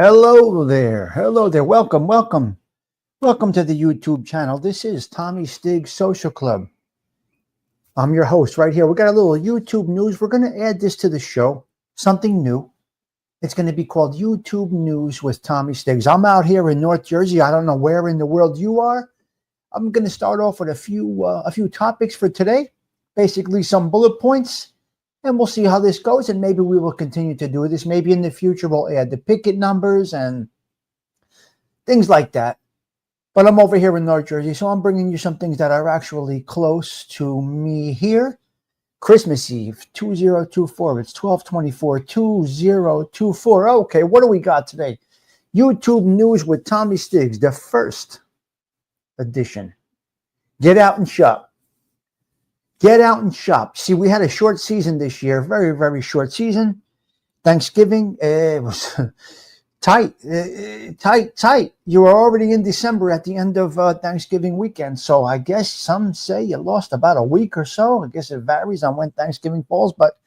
Hello there. Hello there. Welcome, welcome. Welcome to the YouTube channel. This is Tommy Stigs Social Club. I'm your host right here. We got a little YouTube news. We're going to add this to the show, something new. It's going to be called YouTube News with Tommy Stigs. I'm out here in North Jersey. I don't know where in the world you are. I'm going to start off with a few topics for today, basically some bullet points. And we'll see how this goes, and maybe we will continue to do this. Maybe in the future we'll add the picket numbers and things like that. But I'm over here in North Jersey, so I'm bringing you some things that are actually close to me here. Christmas Eve, 2024. It's 12/24, 2024. Okay, what do we got today? YouTube News with Tommy Stigs, the first edition. Get out and shop. Get out and shop. See, we had a short season this year, very, very short season. Thanksgiving, it was tight. You were already in December at the end of Thanksgiving weekend. So I guess some say you lost about a week or so. I guess it varies on when Thanksgiving falls, but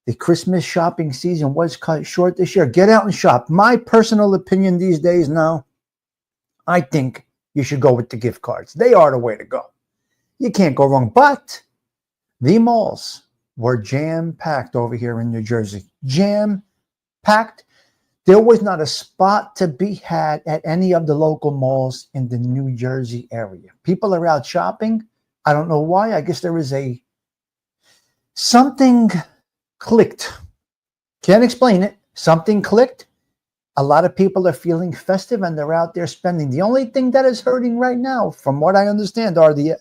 the Christmas shopping season was cut short this year. Get out and shop. My personal opinion these days now, I think you should go with the gift cards. They are the way to go. You can't go wrong. But the malls were jam-packed over here in New Jersey. Jam-packed. There was not a spot to be had at any of the local malls in the New Jersey area. People are out shopping. I don't know why. I guess there is something clicked. Can't explain it. Something clicked. A lot of people are feeling festive and they're out there spending. The only thing that is hurting right now, from what I understand, are the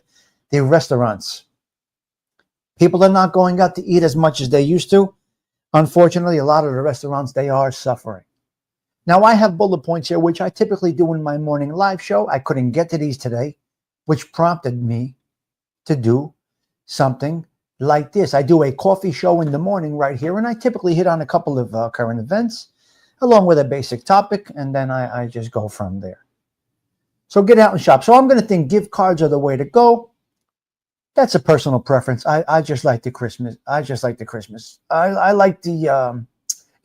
restaurants. People are not going out to eat as much as they used to. Unfortunately, a lot of the restaurants, they are suffering. Now, I have bullet points here, which I typically do in my morning live show. I couldn't get to these today, which prompted me to do something like this. I do a coffee show in the morning right here, and I typically hit on a couple of current events, along with a basic topic, and then I just go from there. So get out and shop. So I'm going to think gift cards are the way to go. That's a personal preference. I just like the Christmas. I like the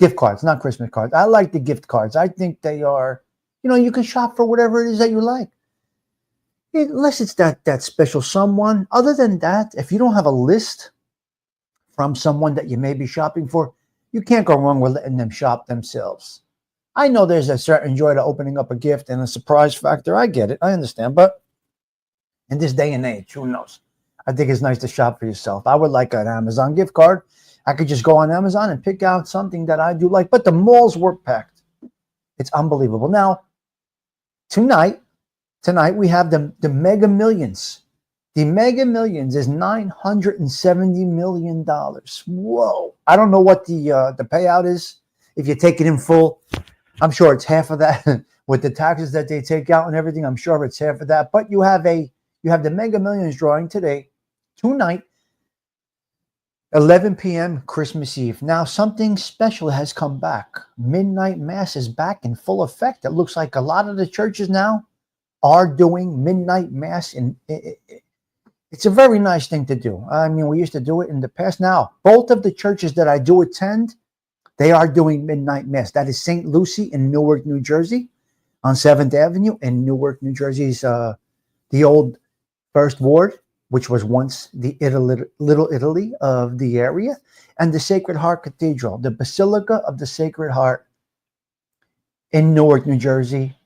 gift cards, not Christmas cards. I like the gift cards. I think they are, you can shop for whatever it is that you like. Unless it's that special someone. Other than that, if you don't have a list from someone that you may be shopping for, you can't go wrong with letting them shop themselves. I know there's a certain joy to opening up a gift and a surprise factor. I get it. I understand. But in this day and age, who knows? I think it's nice to shop for yourself. I would like an Amazon gift card. I could just go on Amazon and pick out something that I do like. But the malls were packed. It's unbelievable. Now, tonight we have the Mega Millions. The Mega Millions is $970 million. Whoa. I don't know what the payout is. If you take it in full, I'm sure it's half of that. With the taxes that they take out and everything, I'm sure it's half of that. But you have the Mega Millions drawing tonight, 11 p.m. Christmas Eve. Now, something special has come back. Midnight Mass is back in full effect. It looks like a lot of the churches now are doing Midnight Mass. And it's a very nice thing to do. I mean, we used to do it in the past. Now, both of the churches that I do attend, they are doing Midnight Mass. That is St. Lucie in Newark, New Jersey, on 7th Avenue in Newark, New Jersey's the old First Ward, which was once the Little Italy of the area, and the Sacred Heart Cathedral, the Basilica of the Sacred Heart in Newark, New Jersey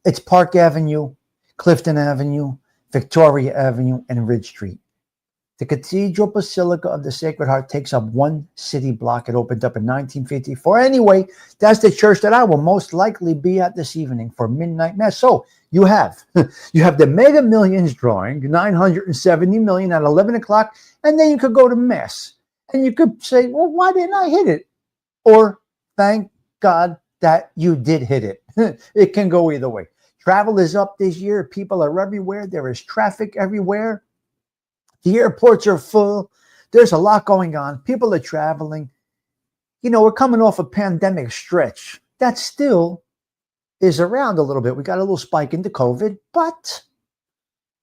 it's Park Avenue, Clifton Avenue, Victoria Avenue, and Ridge Street. The Cathedral Basilica of the Sacred Heart takes up one city block. It opened up in 1954. Anyway, that's the church that I will most likely be at this evening for Midnight Mass. So you have the Mega Millions drawing, 970 million at 11 o'clock, and then you could go to Mass. And you could say, well, why didn't I hit it? Or thank God that you did hit it. It can go either way. Travel is up this year. People are everywhere. There is traffic everywhere. The airports are full. There's a lot going on. People are traveling. We're coming off a pandemic stretch. That still is around a little bit. We got a little spike into COVID, but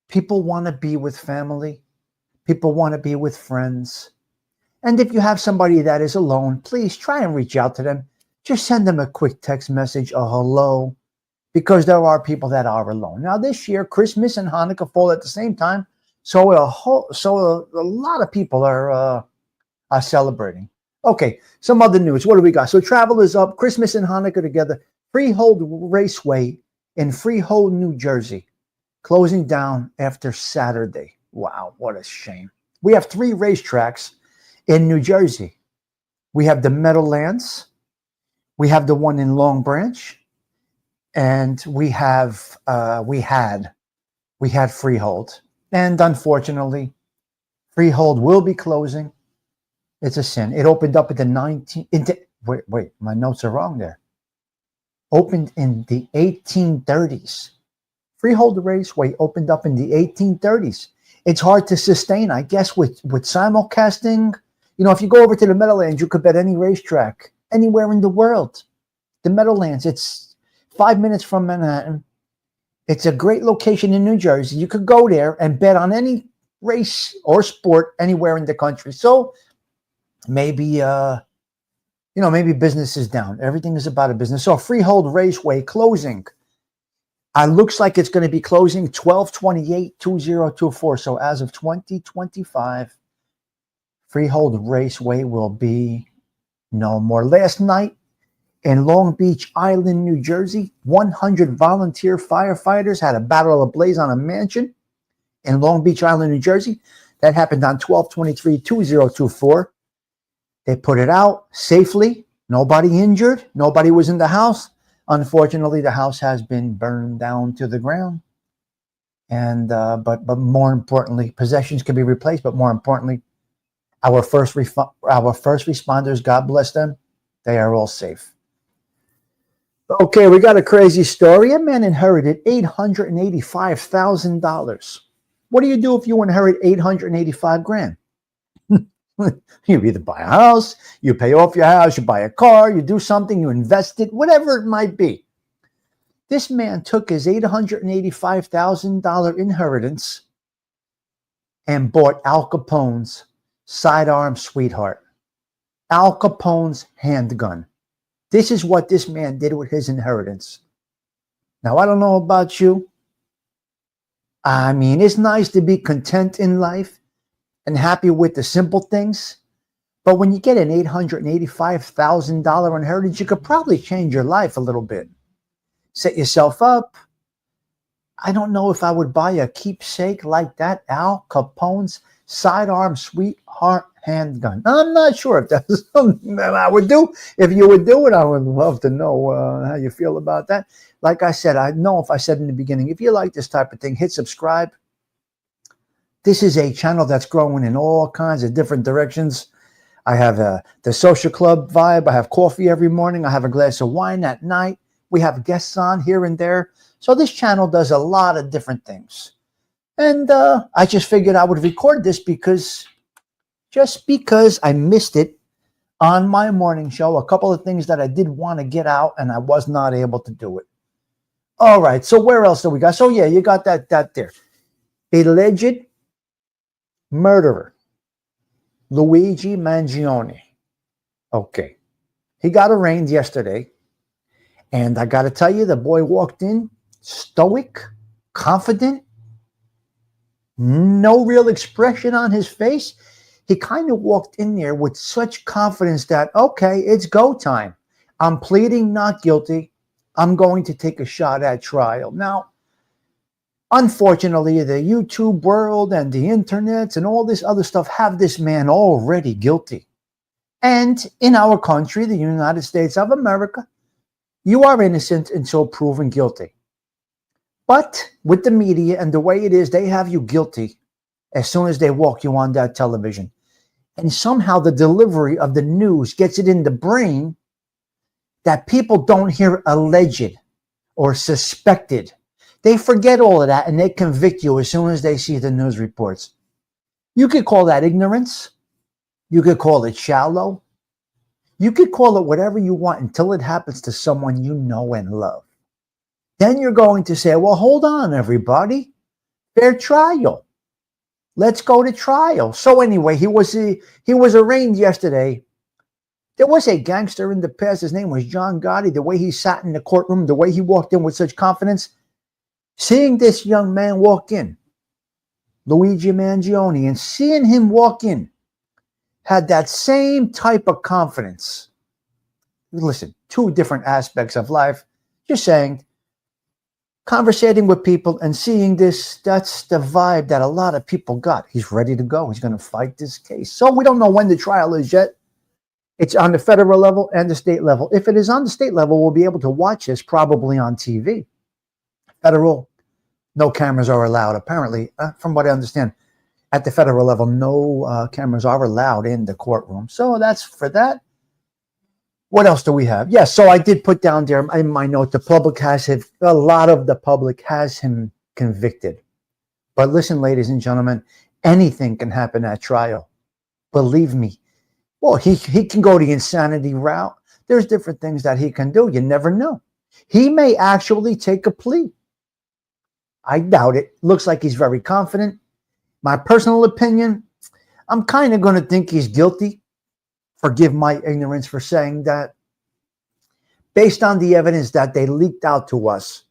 people want to be with family. People want to be with friends. And if you have somebody that is alone, please try and reach out to them. just send them a quick text message, a hello, because there are people that are alone. Now this year, Christmas and Hanukkah fall at the same time, so a lot of people are celebrating. Okay, some other news. What do we got? So travel is up. Christmas and Hanukkah together. Freehold Raceway in Freehold, New Jersey, closing down after Saturday. Wow, what a shame. We have 3 racetracks in New Jersey. We have the Meadowlands, we have the one in Long Branch, and we had Freehold. And unfortunately, Freehold will be closing. It's a sin. It opened up at the wait, my notes are wrong there. Opened in the 1830s. Freehold Raceway opened up in the 1830s. It's hard to sustain, I guess, with simulcasting. You know, if you go over to the Meadowlands, you could bet any racetrack anywhere in the world. The Meadowlands, it's 5 minutes from Manhattan. It's a great location in New Jersey. You could go there and bet on any race or sport anywhere in the country. So maybe, maybe business is down. Everything is about a business. So Freehold Raceway closing. Looks like it's going to be closing 12/28/2024. So as of 2025, Freehold Raceway will be no more. Last night in Long Beach Island, New Jersey, 100 volunteer firefighters had a battle ablaze on a mansion in Long Beach Island, New Jersey. That happened on 12/23/2024. They put it out safely. Nobody injured. Nobody was in the house. Unfortunately, the house has been burned down to the ground. And but more importantly, possessions can be replaced. But more importantly, our first responders, God bless them, they are all safe. Okay, we got a crazy story. A man inherited $885,000. What do you do if you inherit 885 grand? You either buy a house, you pay off your house, you buy a car, you do something, you invest it, whatever it might be. This man took his $885,000 inheritance and bought Al Capone's sidearm sweetheart, Al Capone's handgun. This is what this man did with his inheritance. Now, I don't know about you. I mean, it's nice to be content in life and happy with the simple things. But when you get an $885,000 inheritance, you could probably change your life a little bit. Set yourself up. I don't know if I would buy a keepsake like that, Al Capone's sidearm sweetheart handgun. I'm not sure if that's something that I would do. If you would do it, I would love to know how you feel about that. Like I said, I know if I said in the beginning, if you like this type of thing, hit subscribe. This is a channel that's growing in all kinds of different directions. I have the social club vibe. I have coffee every morning. I have a glass of wine at night. We have guests on here and there. So this channel does a lot of different things. And I just figured I would record this because I missed it on my morning show. A couple of things that I did want to get out and I was not able to do it. All right. So where else do we got? So yeah, you got that there. Alleged murderer, Luigi Mangione. Okay. He got arraigned yesterday. And I got to tell you, the boy walked in stoic, confident, no real expression on his face. He kind of walked in there with such confidence that, okay, it's go time. I'm pleading not guilty. I'm going to take a shot at trial. Now, unfortunately, the YouTube world and the internet and all this other stuff have this man already guilty. And in our country, the United States of America, you are innocent until proven guilty. But with the media and the way it is, they have you guilty as soon as they walk you on that television. And somehow the delivery of the news gets it in the brain that people don't hear alleged or suspected. They forget all of that and they convict you as soon as they see the news reports. You could call that ignorance. You could call it shallow. You could call it whatever you want until it happens to someone you know and love. Then you're going to say, well, hold on, everybody. Fair trial. Let's go to trial. So anyway, he was arraigned yesterday. There was a gangster in the past. His name was John Gotti. The way he sat in the courtroom, the way he walked in with such confidence. Seeing this young man walk in, Luigi Mangione, and seeing him walk in, had that same type of confidence. Listen, two different aspects of life. Just saying, conversating with people and seeing this, that's the vibe that a lot of people got. He's ready to go. He's going to fight this case. So we don't know when the trial is yet. It's on the federal level and the state level. If it is on the state level, we'll be able to watch this probably on TV. Federal, no cameras are allowed, apparently, from what I understand. At the federal level, no cameras are allowed in the courtroom. So that's for that. What else do we have? Yes, so I did put down there in my note, the public has him, a lot of the public has him convicted. But listen, ladies and gentlemen, anything can happen at trial. Believe me. Well, he can go the insanity route. There's different things that he can do. You never know. He may actually take a plea. I doubt it. Looks like he's very confident. My personal opinion, I'm kind of going to think he's guilty. Forgive my ignorance for saying that. Based on the evidence that they leaked out to us.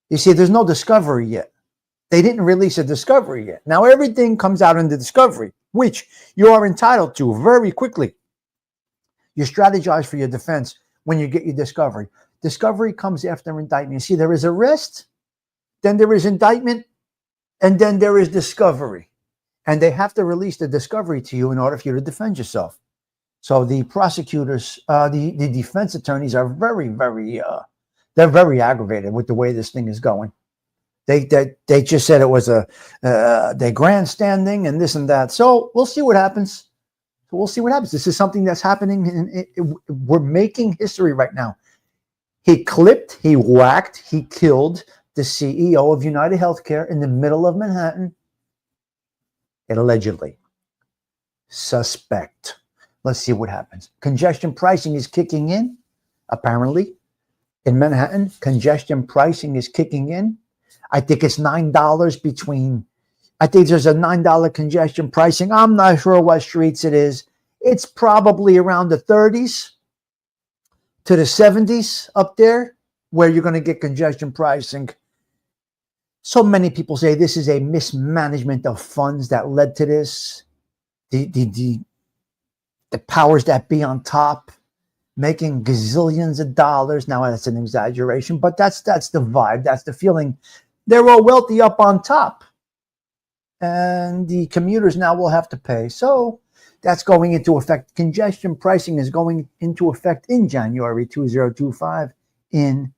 You see, there's no discovery yet. They didn't release a discovery yet. Now everything comes out in the discovery, which you are entitled to very quickly. You strategize for your defense when you get your discovery. Discovery comes after indictment. You see, there is arrest, then there is indictment, and then there is discovery. And they have to release the discovery to you in order for you to defend yourself. So the prosecutors, the defense attorneys are very, very, they're very aggravated with the way this thing is going. They just said it was they grandstanding and this and that. So we'll see what happens. This is something that's happening. We're making history right now. He clipped, he whacked, he killed the CEO of United Healthcare in the middle of Manhattan. Allegedly. Suspect. Let's see what happens. Congestion pricing is kicking in, apparently. In Manhattan, congestion pricing is kicking in. I think it's $9 between, I think there's a $9 congestion pricing. I'm not sure what streets it is. It's probably around the 30s to the 70s up there where you're going to get congestion pricing. So many people say this is a mismanagement of funds that led to this. The powers that be on top making gazillions of dollars. Now that's an exaggeration, but that's the vibe. That's the feeling. They're all wealthy up on top. And the commuters now will have to pay. So that's going into effect. Congestion pricing is going into effect in January 2025 in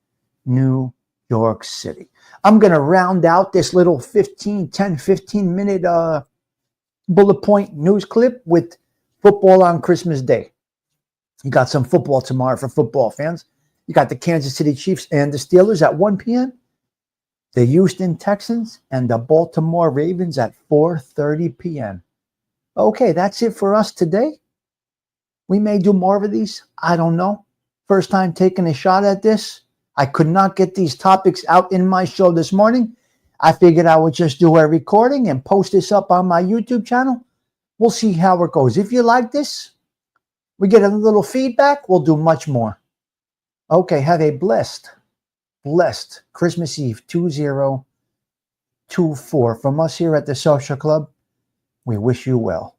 New York City. I'm going to round out this little 15 minute bullet point news clip with football on Christmas Day. You got some football tomorrow for football fans. You got the Kansas City Chiefs and the Steelers at 1 p.m. The Houston Texans and the Baltimore Ravens at 4:30 p.m. Okay, that's it for us today. We may do more of these. I don't know. First time taking a shot at this. I could not get these topics out in my show this morning. I figured I would just do a recording and post this up on my YouTube channel. We'll see how it goes. If you like this, we get a little feedback, we'll do much more. Okay, have a blessed Christmas Eve 2024. From us here at the Social Club, we wish you well.